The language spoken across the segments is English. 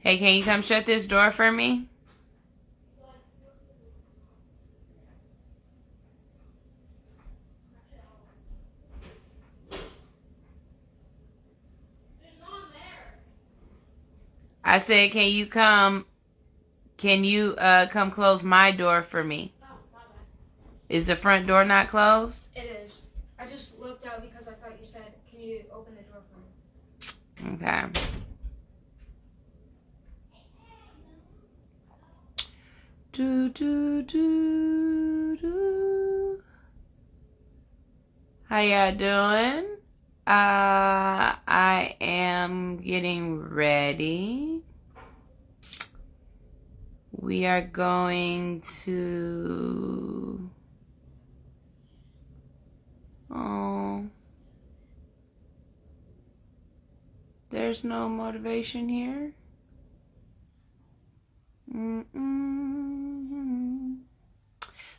Hey, can you come shut this door for me? I said, can you come close my door for me? Oh, my bad. Is the front door not closed? It is. I just looked out because I thought you said, can you open the door for me? Okay. Do, do, do, do. How y'all doing? I am getting ready. We are going to... Oh... There's no motivation here.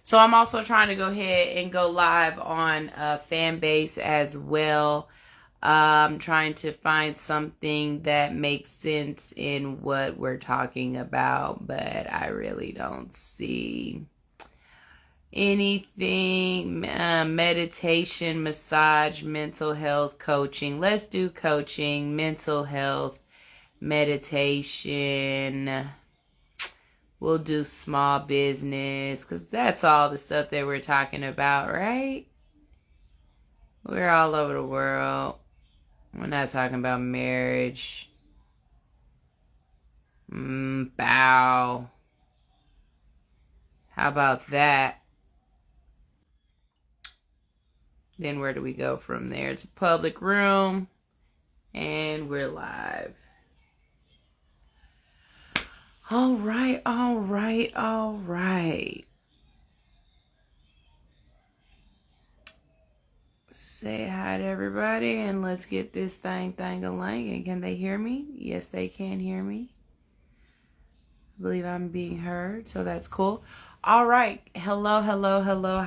So I'm also trying to go ahead and go live on Fanbase as well. I'm trying to find something that makes sense in what we're talking about, but I really don't see anything. Meditation, massage, mental health, coaching. Let's do coaching, mental health, meditation. We'll do small business because that's all the stuff that we're talking about, right? We're all over the world. We're not talking about marriage. Bow. How about that? Then where do we go from there? It's a public room and we're live. All right. Say hi to everybody and let's get this thing-a-ling. And can they hear me? Yes, they can hear me. I believe I'm being heard, so that's cool. All right. Hello. How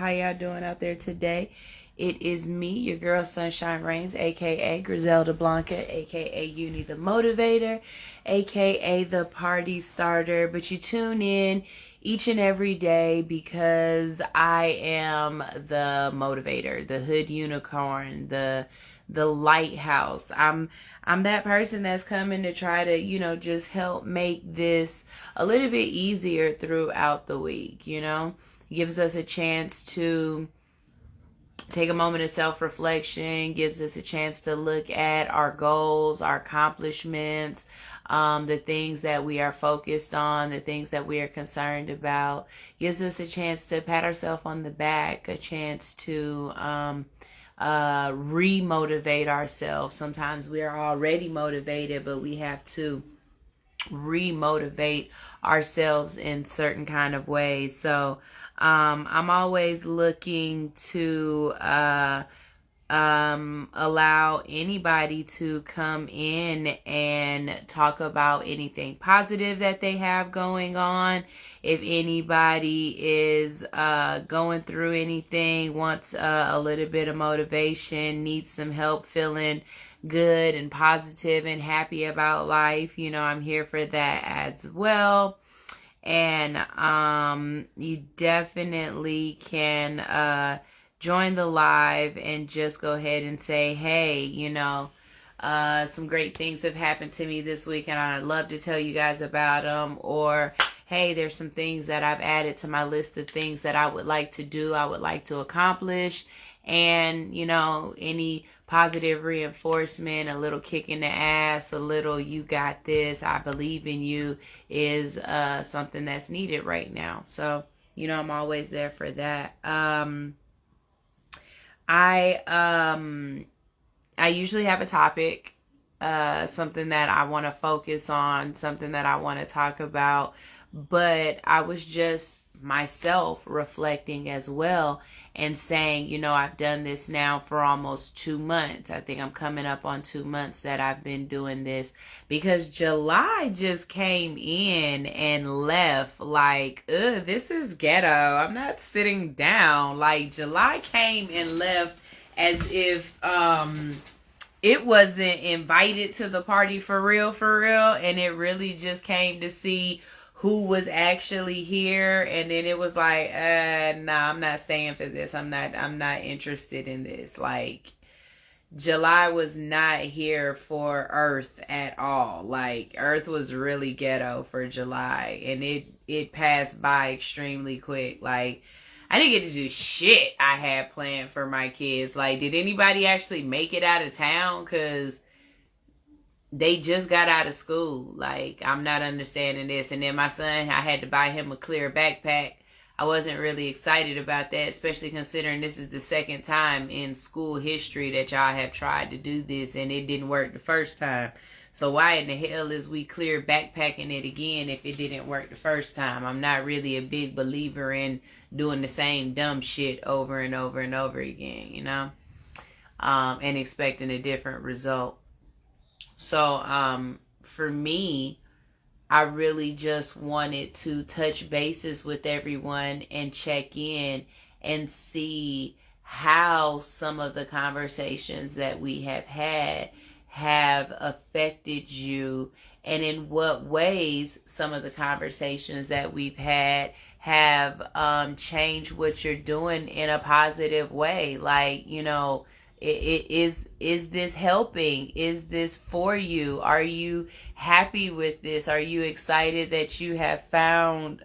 y'all doing out there today? It is me, your girl Sunshine Reigns, a.k.a. Griselda Blanca, a.k.a. Uni the Motivator, a.k.a. the Party Starter. But you tune in each and every day because I am the motivator, the hood unicorn, the lighthouse. I'm that person that's coming to try to, just help make this a little bit easier throughout the week, Gives us a chance to take a moment of self-reflection, gives us a chance to look at our goals, our accomplishments, the things that we are focused on, the things that we are concerned about, gives us a chance to pat ourselves on the back, a chance to re-motivate ourselves. Sometimes we are already motivated, but we have to re-motivate ourselves in certain kind of ways. So I'm always looking to allow anybody to come in and talk about anything positive that they have going on. If anybody is going through anything, wants a little bit of motivation, needs some help feeling good and positive and happy about life, I'm here for that as well. And you definitely can join the live and just go ahead and say, hey, some great things have happened to me this week and I'd love to tell you guys about them. Or, hey, there's some things that I've added to my list of things that I would like to do, I would like to accomplish. And, any positive reinforcement, a little kick in the ass, a little you got this, I believe in you is something that's needed right now. So, I'm always there for that. I usually have a topic, something that I want to focus on, something that I want to talk about, but I was just myself reflecting as well and saying, I've done this now for almost 2 months. I think I'm coming up on 2 months that I've been doing this because July just came in and left like, this is ghetto. I'm not sitting down. Like July came and left as if it wasn't invited to the party for real, and it really just came to see who was actually here, and then it was like, nah, I'm not staying for this. I'm not interested in this. Like, July was not here for Earth at all. Like, Earth was really ghetto for July, and it passed by extremely quick. Like, I didn't get to do shit I had planned for my kids. Like, did anybody actually make it out of town? Because they just got out of school. Like, I'm not understanding this. And then my son, I had to buy him a clear backpack. I wasn't really excited about that, especially considering this is the second time in school history that y'all have tried to do this and it didn't work the first time. So why in the hell is we clear backpacking it again if it didn't work the first time? I'm not really a big believer in doing the same dumb shit over and over and over again, you know? And expecting a different result. So, for me, I really just wanted to touch bases with everyone and check in and see how some of the conversations that we have had have affected you, and in what ways some of the conversations that we've had have changed what you're doing in a positive way. Like, you know, is this helping? Is this for you? Are you happy with this? Are you excited that you have found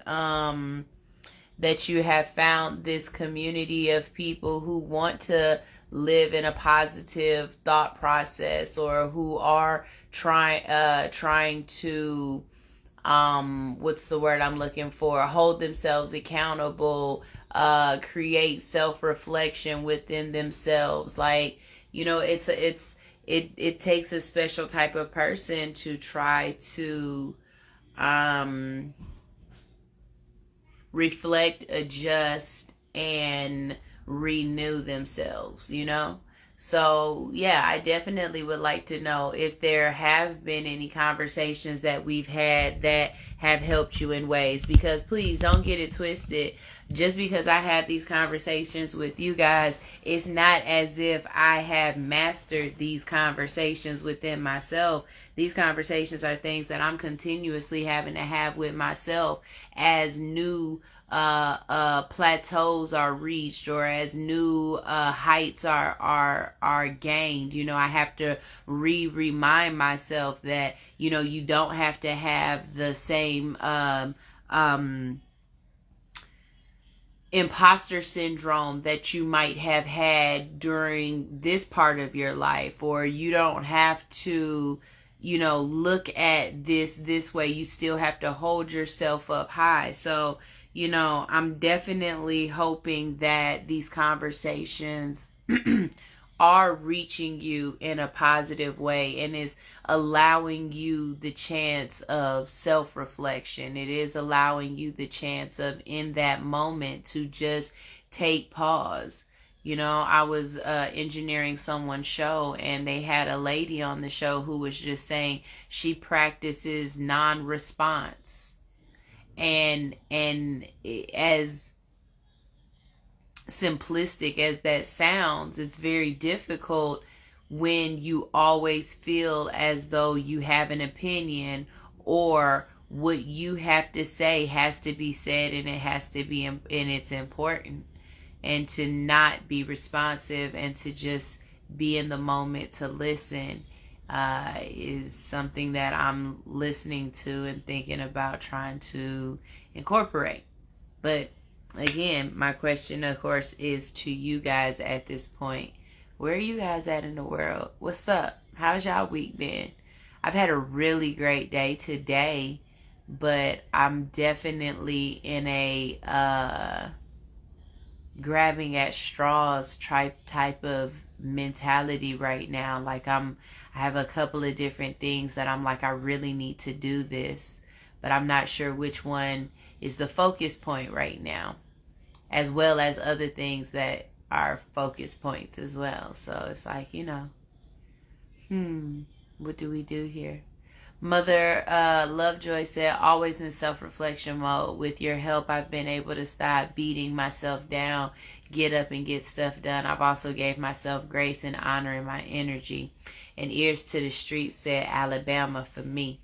this community of people who want to live in a positive thought process, or who are trying to what's the word I'm looking for? Hold themselves accountable, create self-reflection within themselves. Like, you know, it takes a special type of person to try to reflect, adjust, and renew themselves, you know? So, yeah, I definitely would like to know if there have been any conversations that we've had that have helped you in ways. Because please don't get it twisted. Just because I have these conversations with you guys, it's not as if I have mastered these conversations within myself. These conversations are things that I'm continuously having to have with myself as new plateaus are reached, or as new heights are gained. You know, I have to remind myself that, you know, you don't have to have the same imposter syndrome that you might have had during this part of your life, or you don't have to, you know, look at this way. You still have to hold yourself up high. So, you know, I'm definitely hoping that these conversations are reaching you in a positive way and is allowing you the chance of self-reflection. It is allowing you the chance of, in that moment, to just take pause. You know, I was engineering someone's show, and they had a lady on the show who was just saying she practices non-response. And as simplistic as that sounds, it's very difficult when you always feel as though you have an opinion, or what you have to say has to be said, and it has to be, and it's important, and to not be responsive and to just be in the moment to listen is something that I'm listening to and thinking about trying to incorporate. But again, my question, of course, is to you guys at this point. Where are you guys at in the world? What's up? How's y'all week been? I've had a really great day today, but I'm definitely in a grabbing at straws type of mentality right now. Like, I have a couple of different things that I'm like, I really need to do this, but I'm not sure which one is the focus point right now, as well as other things that are focus points as well. So it's like, you know, what do we do here? Mother Lovejoy said, always in self-reflection mode. With your help, I've been able to stop beating myself down, get up and get stuff done. I've also gave myself grace and honor in my energy. And Ears to the Street said, Alabama for me.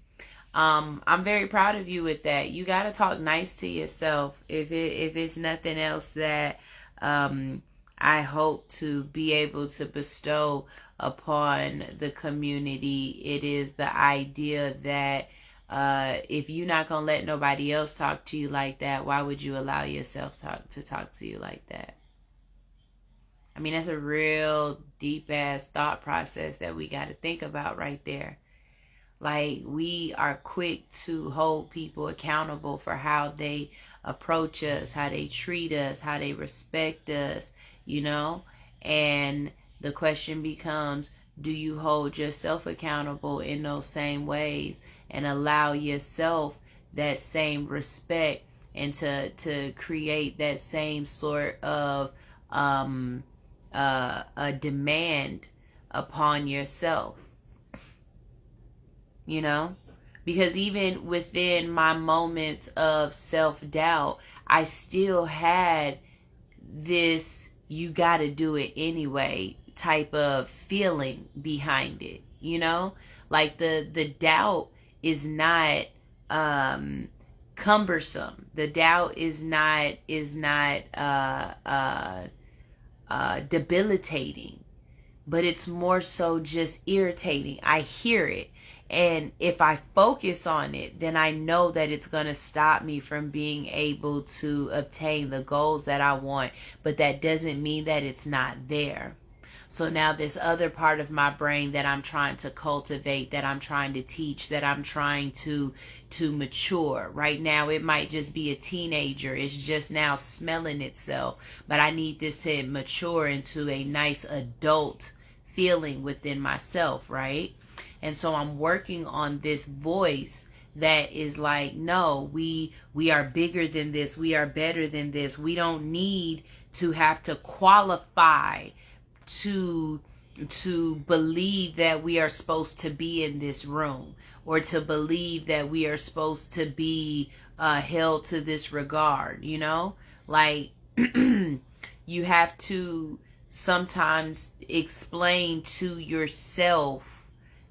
I'm very proud of you with that. You got to talk nice to yourself. If it's nothing else that I hope to be able to bestow upon the community, it is the idea that if you're not going to let nobody else talk to you like that, why would you allow yourself to talk to you like that? I mean, that's a real deep ass thought process that we got to think about right there. Like, we are quick to hold people accountable for how they approach us, how they treat us, how they respect us, you know? And the question becomes, do you hold yourself accountable in those same ways and allow yourself that same respect and to create that same sort of a demand upon yourself? You know, because even within my moments of self-doubt, I still had this you got to do it anyway type of feeling behind it, you know? Like the doubt is not cumbersome. The doubt is not debilitating, but it's more so just irritating. I hear it. And if I focus on it, then I know that it's going to stop me from being able to obtain the goals that I want. But that doesn't mean that it's not there. So now this other part of my brain that I'm trying to cultivate, that I'm trying to teach, that I'm trying to mature. Right now it might just be a teenager. It's just now smelling itself. But I need this to mature into a nice adult feeling within myself, right? And so I'm working on this voice that is like, no, we are bigger than this. We are better than this. We don't need to have to qualify to believe that we are supposed to be in this room, or to believe that we are supposed to be held to this regard, you know? Like, you have to sometimes explain to yourself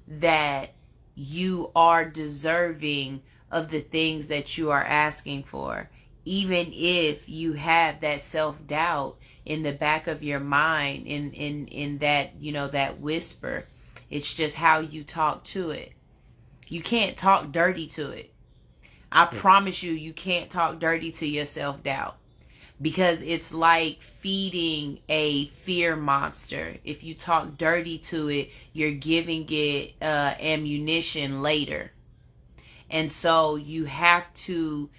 that you are deserving of the things that you are asking for, even if you have that self-doubt in the back of your mind, in that, you know, that whisper. It's just how you talk to it. You can't talk dirty to it. I promise you can't talk dirty to your self-doubt. Because it's like feeding a fear monster. If you talk dirty to it, you're giving it ammunition later. And so you gotta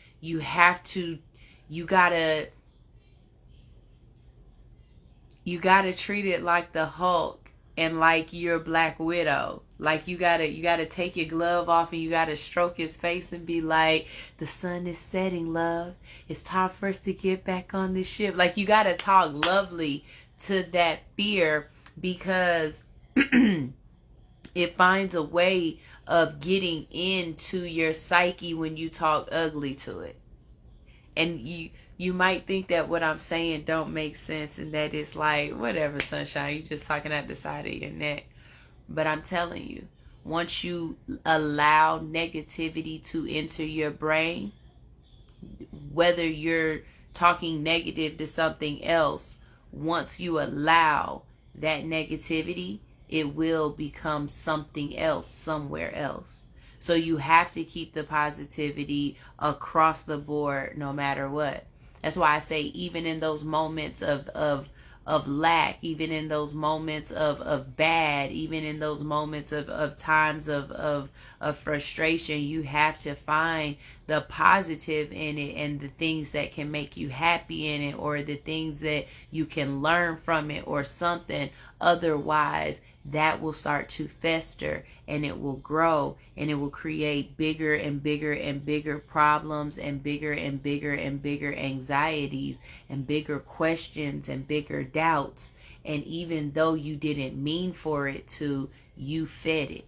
treat it like the Hulk and like you're Black Widow. Like you gotta take your glove off and you gotta stroke his face and be like, the sun is setting, love. It's time for us to get back on this ship. Like, you gotta talk lovely to that fear, because it finds a way of getting into your psyche when you talk ugly to it. And you might think that what I'm saying don't make sense and that it's like, whatever, sunshine, you just talking out the side of your neck. But I'm telling you, once you allow negativity to enter your brain, whether you're talking negative to something else, once you allow that negativity, it will become something else somewhere else. So you have to keep the positivity across the board no matter what. That's why I say, even in those moments of lack, even in those moments of bad, even in those moments of times of frustration, you have to find the positive in it and the things that can make you happy in it, or the things that you can learn from it or something. Otherwise, that will start to fester and it will grow and it will create bigger and bigger and bigger problems and bigger and bigger and bigger anxieties and bigger questions and bigger doubts. And even though you didn't mean for it to, you fed it.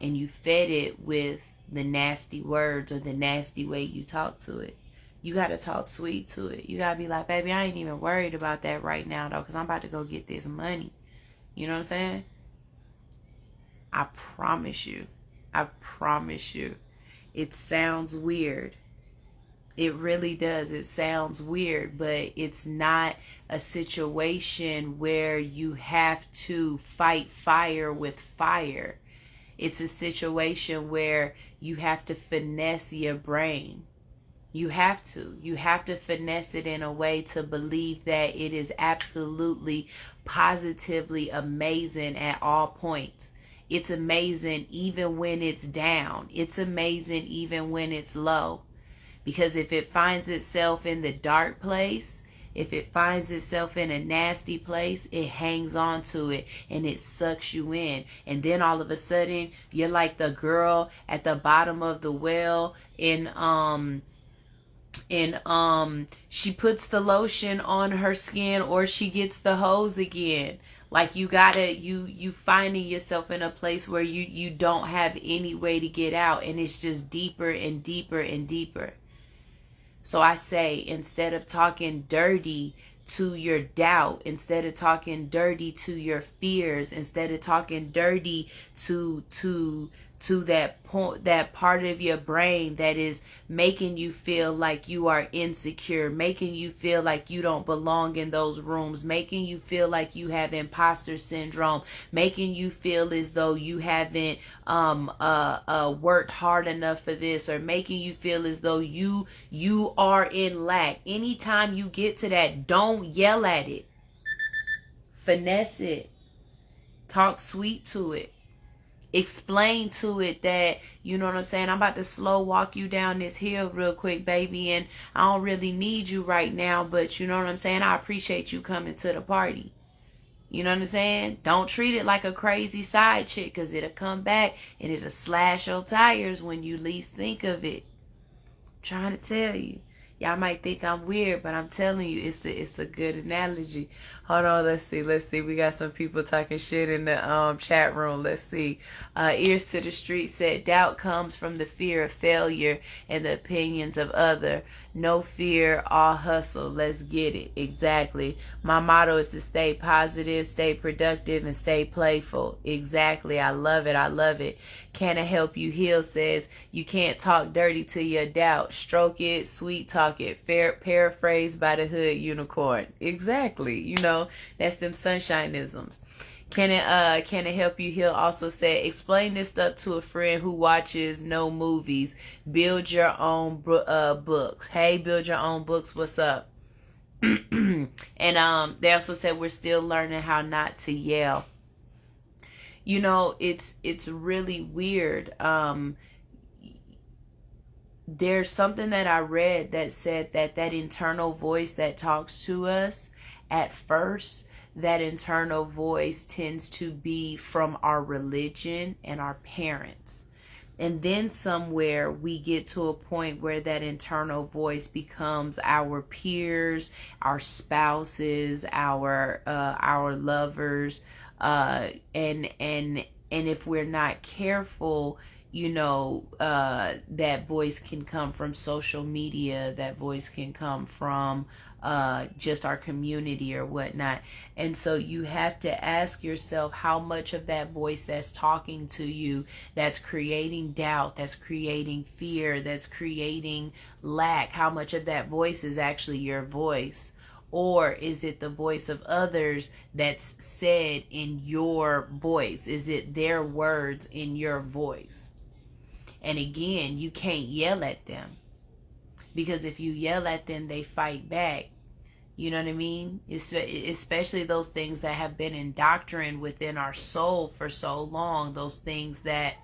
And you fed it with the nasty words or the nasty way you talk to it. You got to talk sweet to it. You got to be like, baby, I ain't even worried about that right now, though, because I'm about to go get this money. You know what I'm saying? I promise you. I promise you. It sounds weird. It really does. It sounds weird, but it's not a situation where you have to fight fire with fire. It's a situation where you have to finesse your brain. You have to. You have to finesse it in a way to believe that it is absolutely, positively amazing at all points. It's amazing even when it's down. It's amazing even when it's low. Because if it finds itself in the dark place, if it finds itself in a nasty place, it hangs on to it and it sucks you in. And then all of a sudden, you're like the girl at the bottom of the well and she puts the lotion on her skin, or she gets the hose again. Like you finding yourself in a place where you don't have any way to get out, and it's just deeper and deeper and deeper. So I say, instead of talking dirty to your doubt, instead of talking dirty to your fears, instead of talking dirty to that part of your brain that is making you feel like you are insecure, making you feel like you don't belong in those rooms, making you feel like you have imposter syndrome, making you feel as though you haven't worked hard enough for this, or making you feel as though you are in lack. Anytime you get to that, don't yell at it. Finesse it. Talk sweet to it. Explain to it that, you know what I'm saying, I'm about to slow walk you down this hill real quick, baby, and I don't really need you right now, but you know what I'm saying, I appreciate you coming to the party. You know what I'm saying? Don't treat it like a crazy side chick, because it'll come back and it'll slash your tires when you least think of it. I'm trying to tell you. Y'all might think I'm weird, but I'm telling you, it's a good analogy. Hold on, let's see. We got some people talking shit in the chat room. Let's see. Ears to the Street said, doubt comes from the fear of failure and the opinions of other. No fear, all hustle. Let's get it. Exactly. My motto is to stay positive, stay productive, and stay playful. Exactly. I love it. I love it. Can I help you heal says, you can't talk dirty to your doubt. Stroke it, sweet talk it. Fair, paraphrased by the hood unicorn. Exactly. You know, that's them sunshineisms. Can it help you heal also said, explain this stuff to a friend who watches no movies. Build your own books. Hey, build your own books. What's up? And they also said, we're still learning how not to yell. You know, it's really weird. There's something that I read that said that internal voice that talks to us at first, that internal voice tends to be from our religion and our parents. And then somewhere we get to a point where that internal voice becomes our peers, our spouses, our lovers, and if we're not careful, you know, that voice can come from social media, that voice can come from just our community or whatnot. And so you have to ask yourself how much of that voice that's talking to you, that's creating doubt, that's creating fear, that's creating lack, how much of that voice is actually your voice? Or is it the voice of others that's said in your voice? Is it their words in your voice? And again, you can't yell at them, because if you yell at them, they fight back. You know what I mean? Especially those things that have been indoctrinated within our soul for so long. Those things that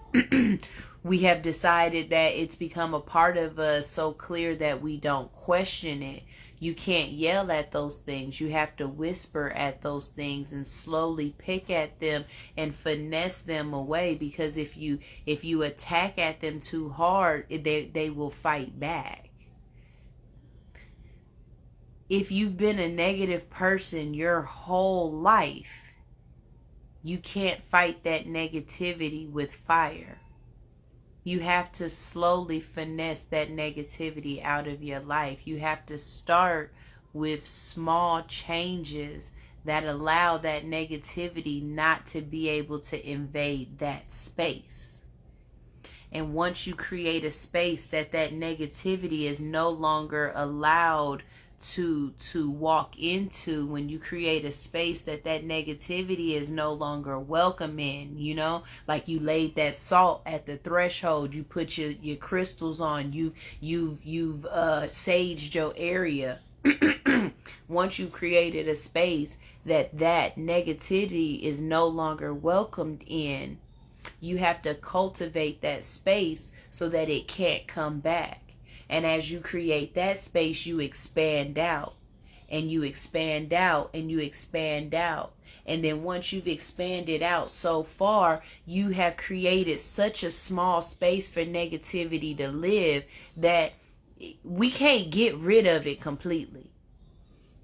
we have decided that it's become a part of us so clear that we don't question it. You can't yell at those things. You have to whisper at those things and slowly pick at them and finesse them away, because if you attack at them too hard, they will fight back. If you've been a negative person your whole life, you can't fight that negativity with fire. You have to slowly finesse that negativity out of your life. You have to start with small changes that allow that negativity not to be able to invade that space. And once you create a space that negativity is no longer allowed to walk into, when you create a space that negativity is no longer welcome in, you know, like you laid that salt at the threshold, you put your crystals on, you've saged your area. Once you created a space that negativity is no longer welcomed in, you have to cultivate that space so that it can't come back. And as you create that space, you expand out, and you expand out, and you expand out. And then once you've expanded out so far, you have created such a small space for negativity to live that we can't get rid of it completely.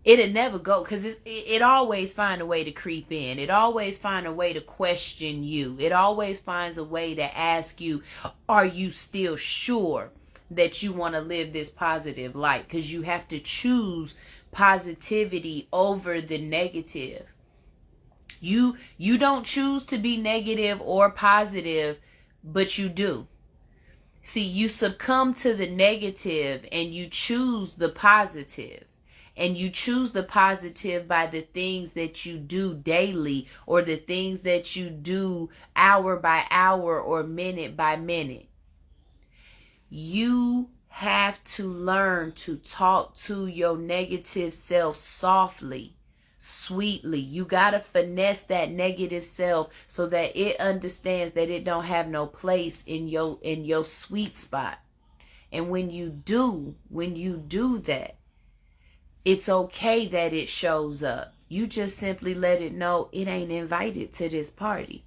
It'll never go, because it always find a way to creep in. It always find a way to question you. It always finds a way to ask you, are you still sure that you want to live this positive life? Because you have to choose positivity over the negative. You don't choose to be negative or positive, but you do. See, you succumb to the negative and you choose the positive. And you choose the positive by the things that you do daily, or the things that you do hour by hour or minute by minute. You have to learn to talk to your negative self softly, sweetly. You got to finesse that negative self so that it understands that it don't have no place in your sweet spot. And when you do that, it's okay that it shows up. You just simply let it know it ain't invited to this party.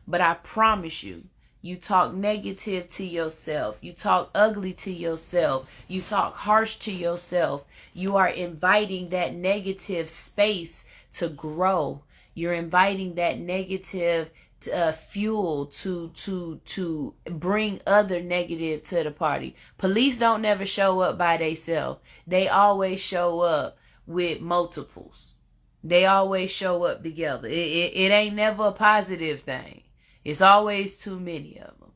But I promise you, you talk negative to yourself, you talk ugly to yourself, you talk harsh to yourself, you are inviting that negative space to grow. You're inviting that negative fuel to bring other negative to the party. Police don't never show up by themselves. They always show up with multiples. They always show up together. It ain't never a positive thing. It's always too many of them.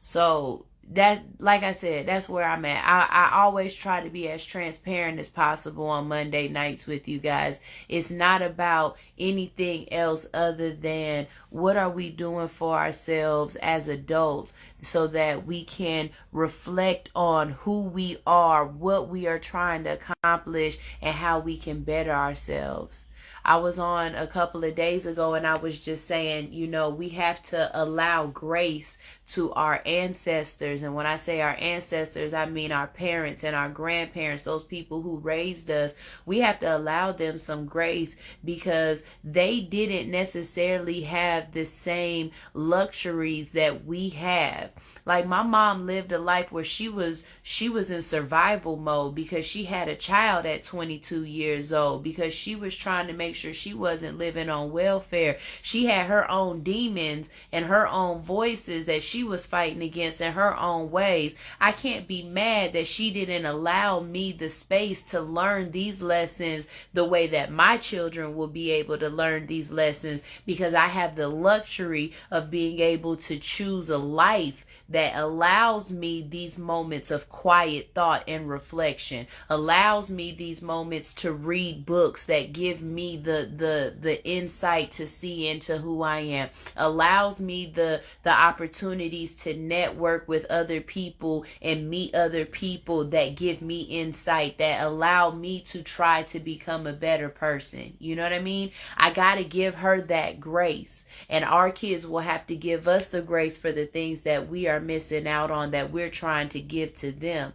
So that, like I said, that's where I'm at. I always try to be as transparent as possible on Monday nights with you guys. It's not about anything else other than what are we doing for ourselves as adults so that we can reflect on who we are, what we are trying to accomplish, and how we can better ourselves. I was on a couple of days ago and I was just saying, you know, we have to allow grace to our ancestors. And when I say our ancestors, I mean our parents and our grandparents, those people who raised us. We have to allow them some grace because they didn't necessarily have the same luxuries that we have. Like my mom lived a life where she was in survival mode because she had a child at 22 years old, because she was trying to make sure she wasn't living on welfare. She had her own demons and her own voices that she was fighting against in her own ways. I can't be mad that she didn't allow me the space to learn these lessons the way that my children will be able to learn these lessons, because I have the luxury of being able to choose a life that allows me these moments of quiet thought and reflection, allows me these moments to read books that give me the insight to see into who I am, allows me the opportunities to network with other people and meet other people that give me insight, that allow me to try to become a better person. You know what I mean? I got to give her that grace, and our kids will have to give us the grace for the things that we are missing out on, that we're trying to give to them.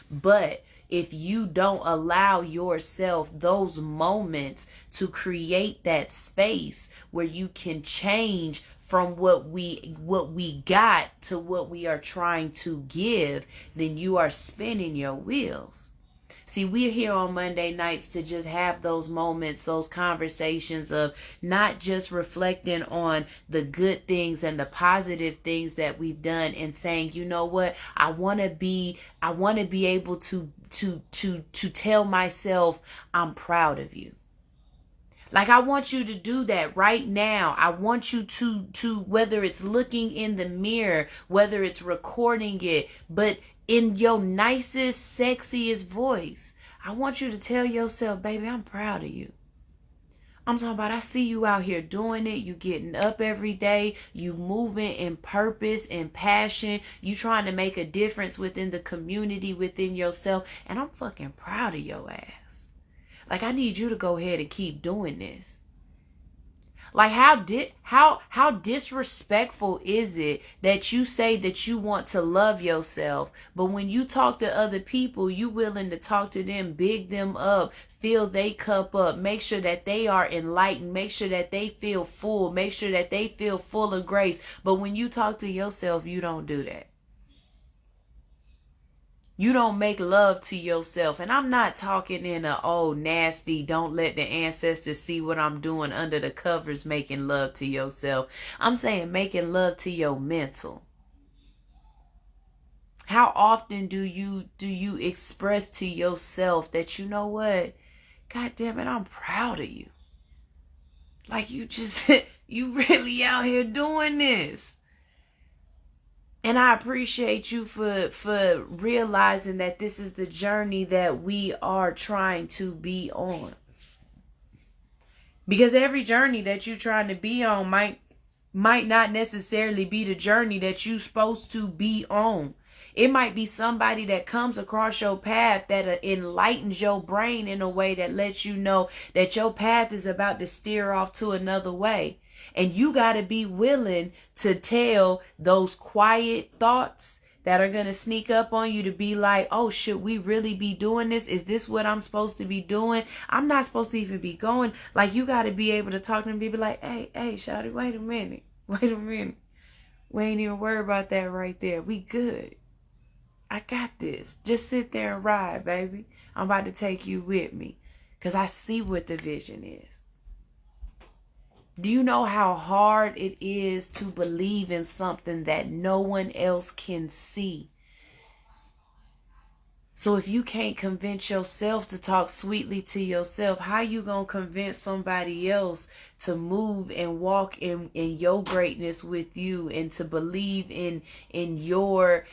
But if you don't allow yourself those moments to create that space where you can change from what we got to what we are trying to give, then you are spinning your wheels. See, we're here on Monday nights to just have those moments, those conversations of not just reflecting on the good things and the positive things that we've done and saying, you know what, I want to be able to tell myself I'm proud of you. Like, I want you to do that right now. I want you to whether it's looking in the mirror, whether it's recording it, but in your nicest, sexiest voice, I want you to tell yourself, baby, I'm proud of you. I'm talking about, I see you out here doing it. You getting up every day. You moving in purpose and passion. You trying to make a difference within the community, within yourself. And I'm fucking proud of your ass. Like, I need you to go ahead and keep doing this. Like, how disrespectful is it that you say that you want to love yourself, but when you talk to other people, you willing to talk to them, big them up, fill they cup up, make sure that they are enlightened, make sure that they feel full, make sure that they feel full of grace. But when you talk to yourself, you don't do that. You don't make love to yourself. And I'm not talking in a, oh, nasty, don't let the ancestors see what I'm doing under the covers, making love to yourself. I'm saying making love to your mental. How often do you express to yourself that, you know what, God damn it, I'm proud of you. Like, you just, you really out here doing this. And I appreciate you for realizing that this is the journey that we are trying to be on. Because every journey that you're trying to be on might not necessarily be the journey that you're supposed to be on. It might be somebody that comes across your path that enlightens your brain in a way that lets you know that your path is about to steer off to another way. And you got to be willing to tell those quiet thoughts that are going to sneak up on you to be like, oh, should we really be doing this? Is this what I'm supposed to be doing? I'm not supposed to even be going. Like, you got to be able to talk to them and be like, hey, shawty, wait a minute. We ain't even worried about that right there. We good. I got this. Just sit there and ride, baby. I'm about to take you with me because I see what the vision is. Do you know how hard it is to believe in something that no one else can see? So if you can't convince yourself to talk sweetly to yourself, how you gonna convince somebody else to move and walk in your greatness with you and to believe in your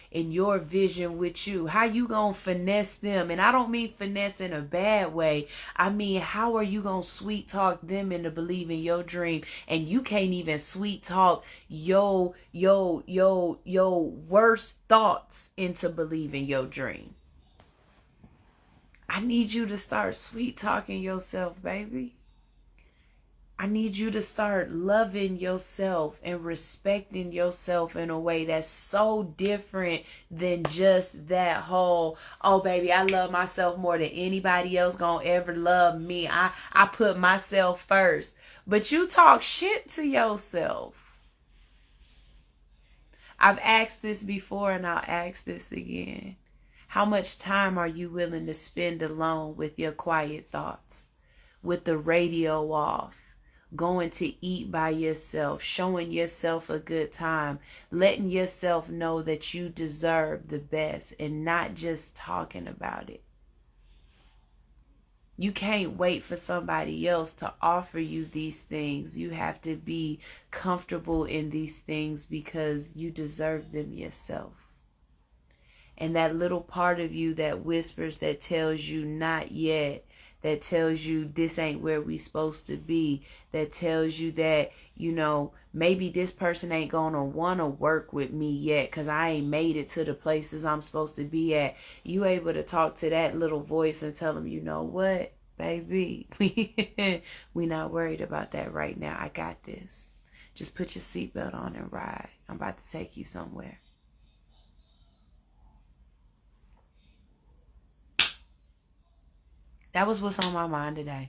vision with you? How you gonna finesse them? And I don't mean finesse in a bad way. I mean, how are you gonna sweet talk them into believing your dream, and you can't even sweet talk your worst thoughts into believing your dream? I need you to start sweet talking yourself, baby. I need you to start loving yourself and respecting yourself in a way that's so different than just that whole, oh, baby, I love myself more than anybody else gonna ever love me. I put myself first. But you talk shit to yourself. I've asked this before and I'll ask this again. How much time are you willing to spend alone with your quiet thoughts, with the radio off, going to eat by yourself, showing yourself a good time, letting yourself know that you deserve the best and not just talking about it? You can't wait for somebody else to offer you these things. You have to be comfortable in these things because you deserve them yourself. And that little part of you that whispers, that tells you not yet, that tells you this ain't where we supposed to be, that tells you that, you know, maybe this person ain't gonna want to work with me yet because I ain't made it to the places I'm supposed to be at. You able to talk to that little voice and tell them, you know what, baby, we not worried about that right now. I got this. Just put your seatbelt on and ride. I'm about to take you somewhere. That was what's on my mind today.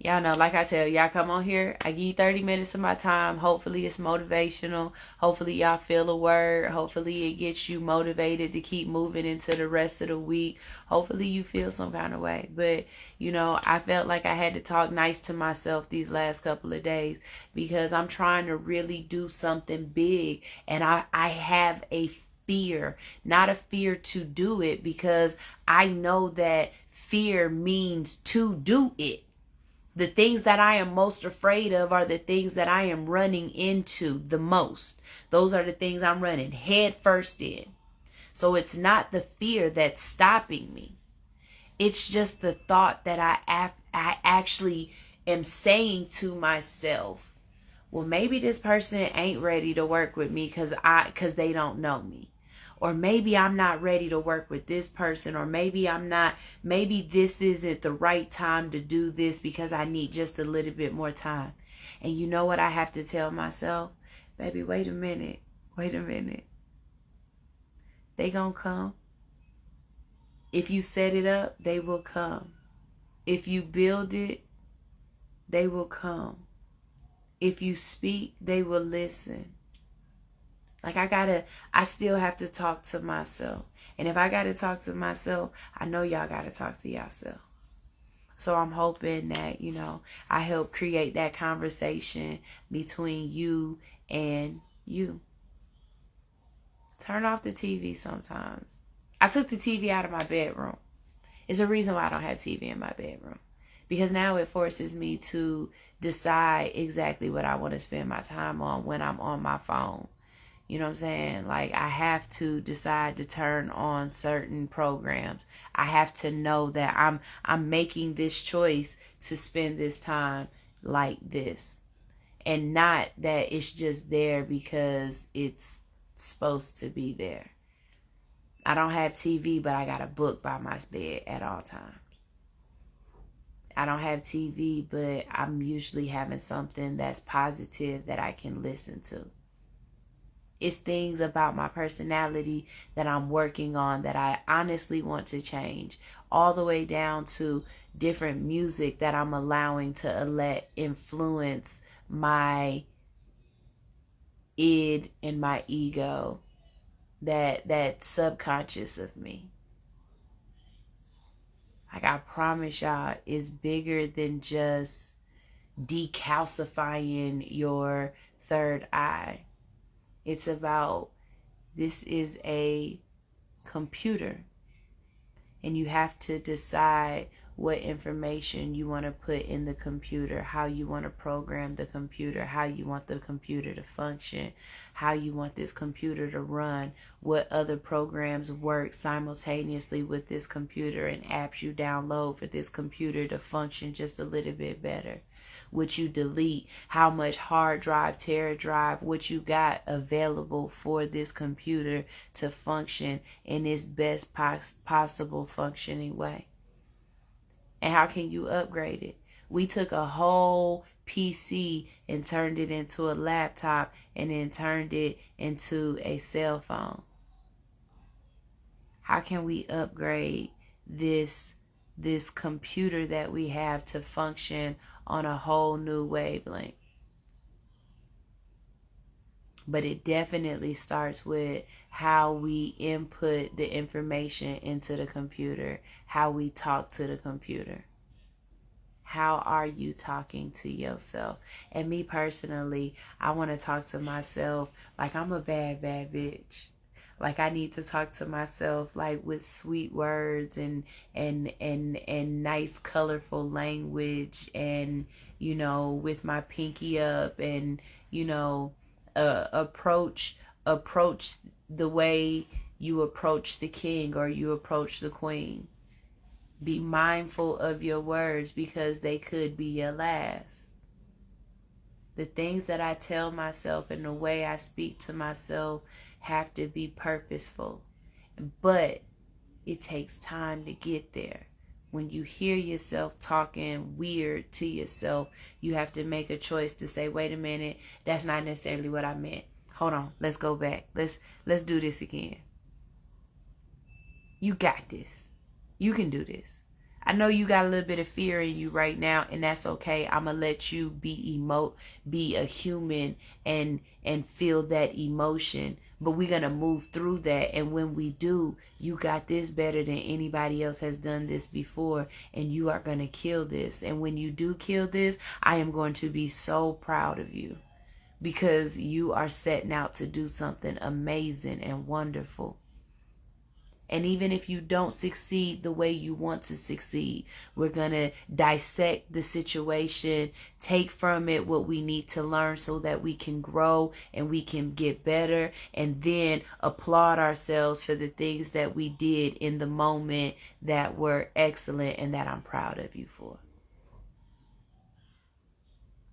Y'all know, like I tell y'all, come on here. I give you 30 minutes of my time. Hopefully it's motivational. Hopefully y'all feel a word. Hopefully it gets you motivated to keep moving into the rest of the week. Hopefully you feel some kind of way. But, you know, I felt like I had to talk nice to myself these last couple of days because I'm trying to really do something big. And I have a fear, not a fear to do it, because I know that fear means to do it. The things that I am most afraid of are the things that I am running into the most. Those are the things I'm running head first in. So it's not the fear that's stopping me. It's just the thought that I actually am saying to myself, well, maybe this person ain't ready to work with me because they don't know me. Or maybe I'm not ready to work with this person. Or maybe this isn't the right time to do this because I need just a little bit more time. And you know what I have to tell myself? Baby, wait a minute. They gonna come. If you set it up, they will come. If you build it, they will come. If you speak, they will listen. Like I still have to talk to myself. And if I got to talk to myself, I know y'all got to talk to yourself. So I'm hoping that, you know, I help create that conversation between you and you. Turn off the TV sometimes. I took the TV out of my bedroom. It's a reason why I don't have TV in my bedroom. Because now it forces me to decide exactly what I want to spend my time on when I'm on my phone. You know what I'm saying? Like, I have to decide to turn on certain programs. I have to know that I'm making this choice to spend this time like this. And not that it's just there because it's supposed to be there. I don't have TV, but I got a book by my bed at all times. I don't have TV, but I'm usually having something that's positive that I can listen to. It's things about my personality that I'm working on that I honestly want to change, all the way down to different music that I'm allowing to let influence my id and my ego, that subconscious of me. Like, I promise y'all, it's bigger than just decalcifying your third eye. It's about, this is a computer, and you have to decide what information you want to put in the computer, how you want to program the computer, how you want the computer to function, how you want this computer to run, what other programs work simultaneously with this computer and apps you download for this computer to function just a little bit better. What you delete, how much hard drive, tera drive, what you got available for this computer to function in its best possible functioning way. And how can you upgrade it? We took a whole PC and turned it into a laptop and then turned it into a cell phone. How can we upgrade this computer that we have to function on a whole new wavelength? But it definitely starts with how we input the information into the computer, how we talk to the computer. How are you talking to yourself? And me personally, I want to talk to myself like I'm a bad bitch. Like, I need to talk to myself like with sweet words and nice colorful language, and, you know, with my pinky up, and, you know, approach the way you approach the king or you approach the queen. Be mindful of your words because they could be your last. The things that I tell myself and the way I speak to myself have to be purposeful. But it takes time to get there. When you hear yourself talking weird to yourself, you have to make a choice to say, wait a minute, that's not necessarily what I meant. Hold on, let's go back. Let's do this again. You got this. You can do this. I know you got a little bit of fear in you right now, and that's okay. I'm gonna let you be a human and feel that emotion. But we're gonna move through that, and when we do, you got this better than anybody else has done this before, and you are gonna kill this. And when you do kill this, I am going to be so proud of you, because you are setting out to do something amazing and wonderful. And even if you don't succeed the way you want to succeed, we're going to dissect the situation, take from it what we need to learn so that we can grow and we can get better, and then applaud ourselves for the things that we did in the moment that were excellent and that I'm proud of you for.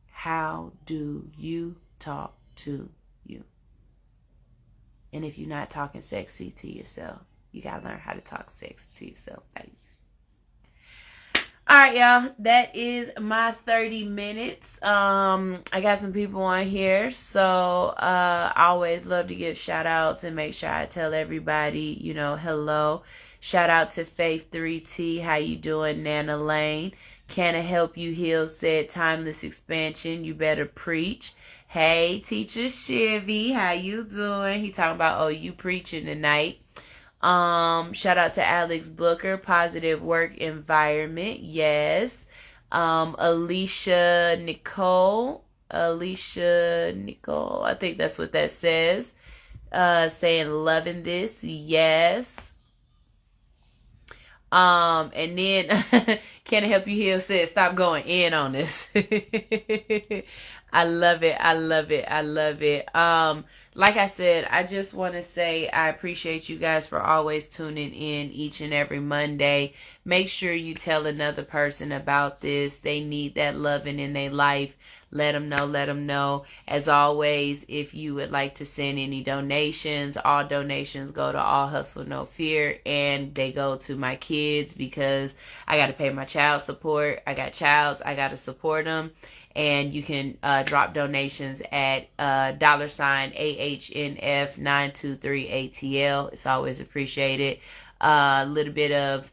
How do you talk to you? And if you're not talking sexy to yourself, you got to learn how to talk sexy to yourself, baby. All right, y'all. That is my 30 minutes. I got some people on here. So I always love to give shout outs and make sure I tell everybody, hello. Shout out to Faith 3T. How you doing, Nana Lane? Can I help you heal? Said timeless expansion. You better preach. Hey, Teacher Chevy. How you doing? He talking about, you preaching tonight. Shout out to Alex Booker, positive work environment. Yes. Alicia Nicole, I think that's what that says. Saying loving this. Yes. And then Can I Help You Heal said stop going in on this. I love it. I love it. I love it. Like I said, I just want to say I appreciate you guys for always tuning in each and every Monday. Make sure you tell another person about this. They need that loving in their life. Let them know. Let them know. As always, if you would like to send any donations, all donations go to All Hustle No Fear, and they go to my kids because I got to pay my child support. I got childs. I got to support them. And you can drop donations at $AHNF923ATL. It's always appreciated. A little bit of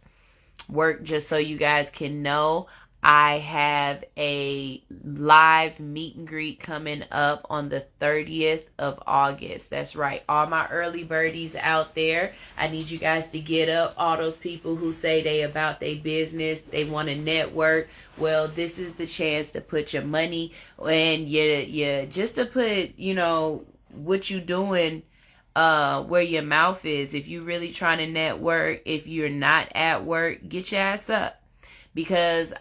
work just so you guys can know. I have a live meet and greet coming up on the 30th of August. That's right. All my early birdies out there. I need you guys to get up. All those people who say they about their business, they want to network. Well, this is the chance to put your money and just to put, what you doing where your mouth is. If you really trying to network, if you're not at work, get your ass up. Because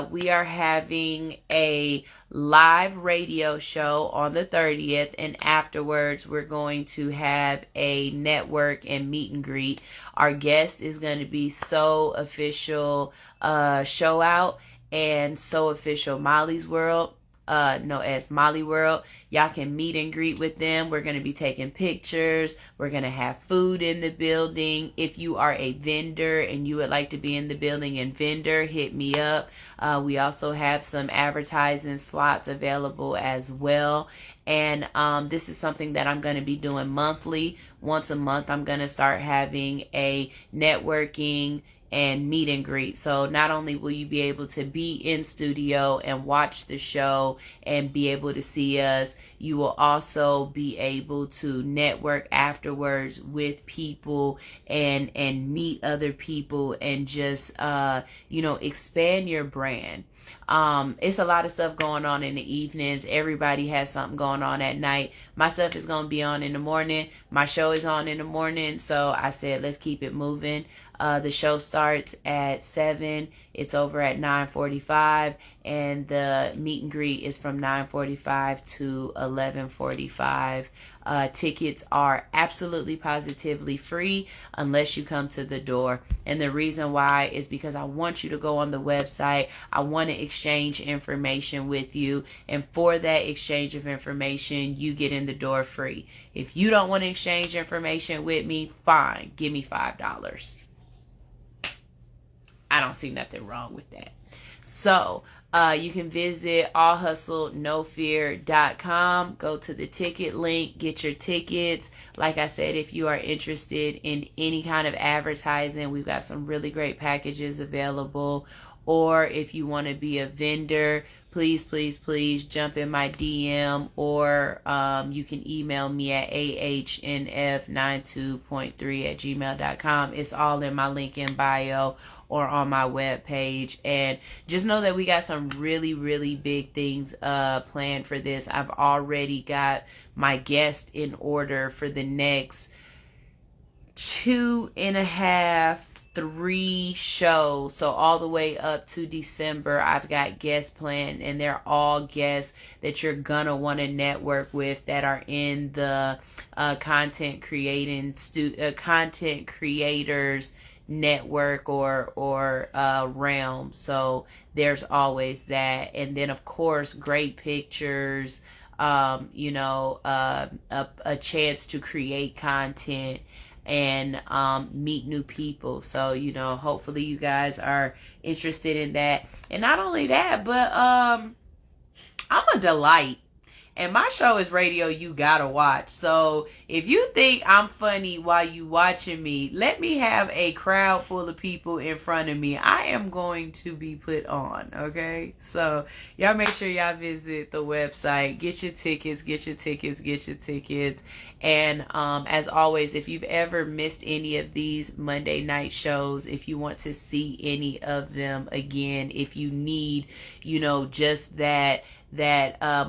we are having a live radio show on the 30th, and afterwards we're going to have a network and meet and greet. Our guest is going to be So Official Show Out and So Official Molly's World. As Molly World. Y'all can meet and greet with them. We're going to be taking pictures. We're going to have food in the building. If you are a vendor and you would like to be in the building and vendor, hit me up. We also have some advertising slots available as well. And this is something that I'm going to be doing monthly. Once a month, I'm going to start having a networking and meet and greet. So not only will you be able to be in studio and watch the show and be able to see us, you will also be able to network afterwards with people and meet other people and just expand your brand. It's a lot of stuff going on in the evenings. Everybody has something going on at night. My stuff is going to be on in the morning. My show is on in the morning. So I said, let's keep it moving. The show starts at 7. It's over at 9:45, and the meet and greet is from 9:45 to 11:45. Tickets are absolutely positively free unless you come to the door. And the reason why is because I want you to go on the website. I want to exchange information with you. And for that exchange of information, you get in the door free. If you don't want to exchange information with me, fine. Give me $5. I don't see nothing wrong with that. So you can visit allhustlenofear.com. Go to the ticket link, get your tickets. Like I said, if you are interested in any kind of advertising, we've got some really great packages available. Or if you want to be a vendor, please jump in my DM, or you can email me at ahnf92.3@gmail.com. It's all in my link in bio or on my webpage. And just know that we got some really big things planned for this. I've already got my guest in order for the next 2.5, 3 shows, so all the way up to December. I've got guests planned, and they're all guests that you're gonna want to network with, that are in the content creators network or realm. So there's always that. And then of course, great pictures, a chance to create content and meet new people. So, hopefully you guys are interested in that. And not only that, but I'm a delight. And my show is radio you gotta watch. So if you think I'm funny while you watching me, let me have a crowd full of people in front of me. I am going to be put on, okay? So y'all make sure y'all visit the website. Get your tickets. And as always, if you've ever missed any of these Monday night shows, if you want to see any of them again, if you need, just that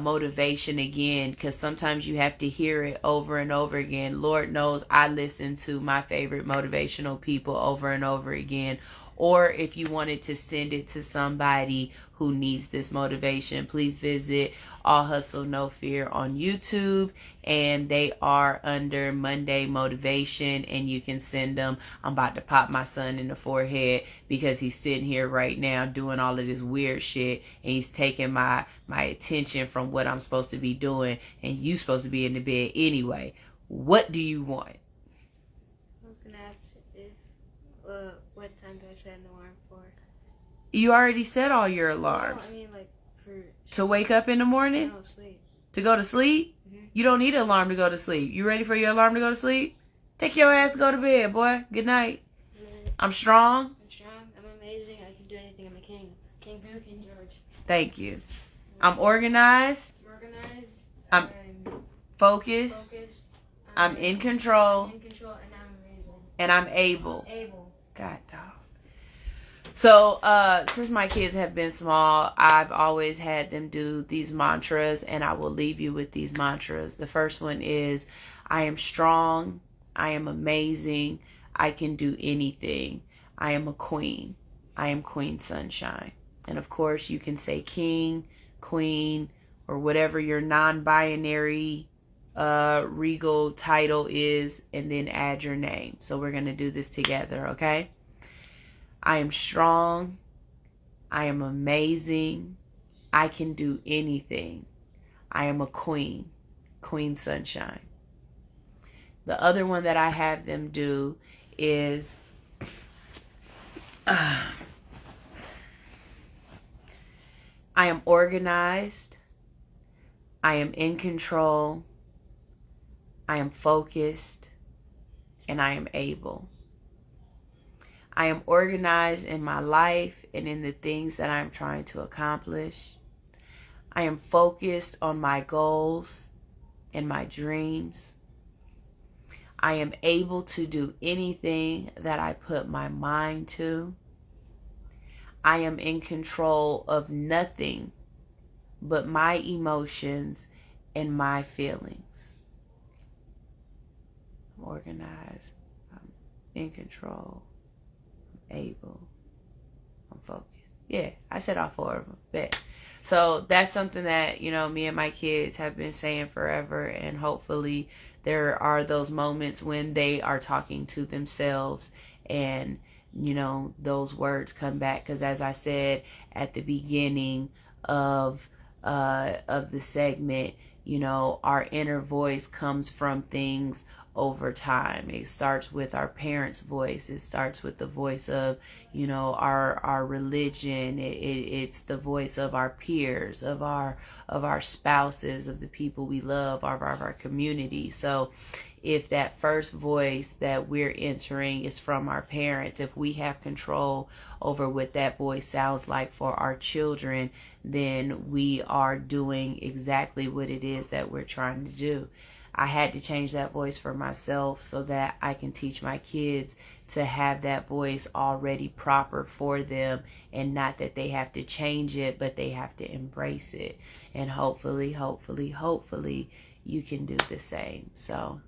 motivation again, because sometimes you have to hear it over and over again. Lord knows I listen to my favorite motivational people over and over again. Or if you wanted to send it to somebody who needs this motivation, please visit All Hustle No Fear on YouTube, and they are under Monday Motivation, and you can send them. I'm about to pop my son in the forehead because he's sitting here right now doing all of this weird shit, and he's taking my attention from what I'm supposed to be doing, and you supposed to be in the bed anyway. What do you want? I was gonna ask if what time do I set an alarm for? You already set all your alarms. No, I mean to wake up in the morning? No, sleep. To go to sleep? Mm-hmm. You don't need an alarm to go to sleep. You ready for your alarm to go to sleep? Take your ass to go to bed, boy. Good night. I'm strong. I'm amazing. I can do anything. I'm a king. King Boo, King George. Thank you. I'm organized. I'm focused. I'm in control. And I'm amazing. And I'm able. God, dog. So, since my kids have been small, I've always had them do these mantras, and I will leave you with these mantras. The first one is, I am strong. I am amazing. I can do anything. I am a queen. I am Queen Sunshine. And of course, you can say king, queen, or whatever your non-binary regal title is, and then add your name. So we're going to do this together, okay? I am strong. I am amazing. I can do anything. I am a queen. Queen Sunshine. The other one that I have them do is I am organized. I am in control. I am focused. And I am able. I am organized in my life and in the things that I'm trying to accomplish. I am focused on my goals and my dreams. I am able to do anything that I put my mind to. I am in control of nothing but my emotions and my feelings. I'm organized. I'm in control. Able. I'm focused. Yeah, I said all 4 of them. Bet. So that's something that, me and my kids have been saying forever, and hopefully there are those moments when they are talking to themselves and, those words come back. Because as I said at the beginning of the segment, our inner voice comes from things over time. It starts with our parents' voice. It starts with the voice of, you know, our religion. It's the voice of our peers, of our spouses, of the people we love, of our community. So if that first voice that we're entering is from our parents, if we have control over what that voice sounds like for our children, then we are doing exactly what it is that we're trying to do. I had to change that voice for myself so that I can teach my kids to have that voice already proper for them, and not that they have to change it, but they have to embrace it. And hopefully, you can do the same. So,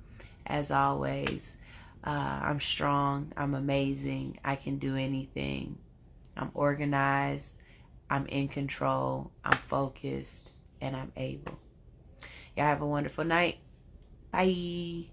as always, I'm strong, I'm amazing, I can do anything. I'm organized, I'm in control, I'm focused, and I'm able. Y'all have a wonderful night. Bye.